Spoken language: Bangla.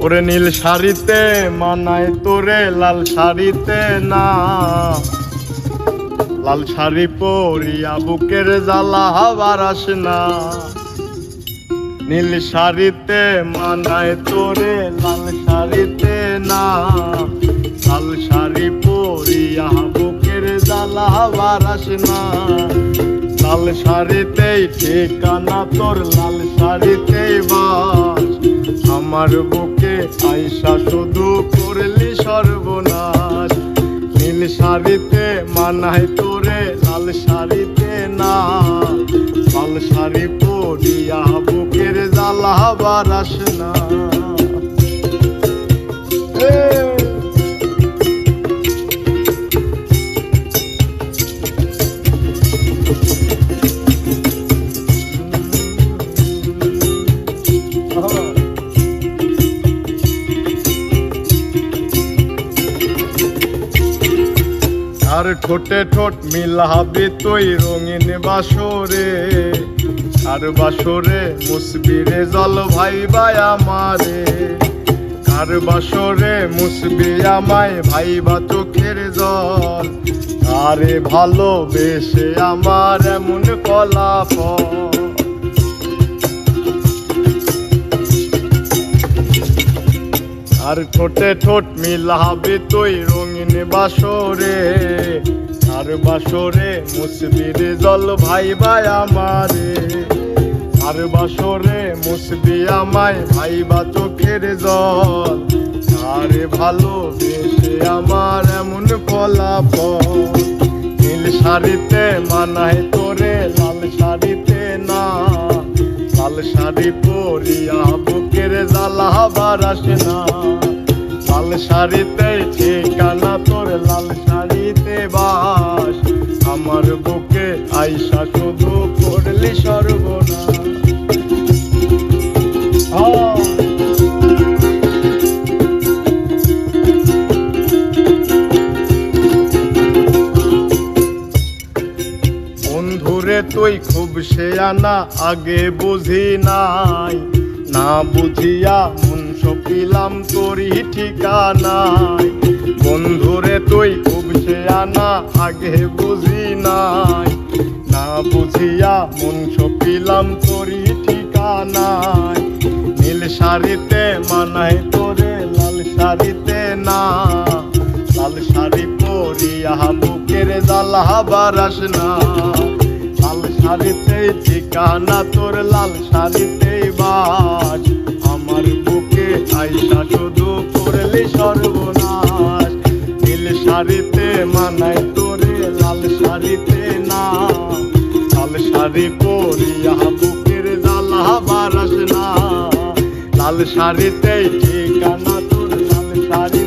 ওরে নীল শাড়িতে মানায় তোরে লাল শাড়িতে না, লাল শাড়ি পরিয়া বুকের জ্বালা বারাস না। নীল শাড়িতে মানায় তোরে লাল শাড়িতে না, লাল শাড়ি পরিয়া বুকের জ্বালা বারাস না। লাল শাড়িতেই ঠিকানা তোর, লাল শাড়িতেই বাস, আমার বুকে আইসা শুধু করলি সর্বনাশ। নীল শাড়িতে মানায় তোরে লাল শাড়িতে না, লাল শাড়ি পরিয়া বুকের জ্বালা বারাস না। আর ঠোঁটে ঠোঁট মিলাবি তুই রঙিন বাসরে, আর বাসরে মুসবি রে জল ভাই ভাই আমারে। আর বাসরে মুসবি আমায় ভাইবা চোখের জল, আরে ভালোবেসে আমার এমন ফলাফল। আর ঠোঁটে ঠোঁট মিলাবি তুই রঙিন বাসরে, আর বাসরে মুসবি রে জল ভাই ভাই আমারে। আর বাসরে মুসবি আমায় ভাইবা চোখের জল, আরে ভালোবেসে আমার এমন ফলাফল। নীল শাড়িতে মানায় তোরে লাল শাড়িতে না, লাল শাড়ি পরিয়া বুকের জ্বালা বারাস না। লাল শাড়িতে ঠিকানা তোর, লাল শাড়িতে বাস, আমার বুকে আইসা শুধু করলি সর্বনাশ। বন্ধুরে তুই খুব শেয়ানা, আগে বুঝি নাই, না বুঝিয়া মন সপিলাম তোরই ঠিকানায়। বন্ধুরে তুই খুব শেয়ানা, আগে বুঝি নাই, না বুঝিয়া মন সপিলাম তোরই ঠিকানায়। নীল শাড়িতে মানায় তোরে লাল শাড়িতে না, লাল শাড়ি পরিয়া বুকের জ্বালা বারাস না। লাল শাড়িতেই ঠিকানা তোর, লাল শাড়িতেই বাস, আমার বুকে আইসা শুধু করলি সর্বনাশ। নীল শাড়িতে মানায় তোরে লাল শাড়িতে না, লাল শাড়ি পরিয়া বুকের জ্বালা বারাস না। লাল শাড়িতেই ঠিকানা তোর, লাল শাড়ি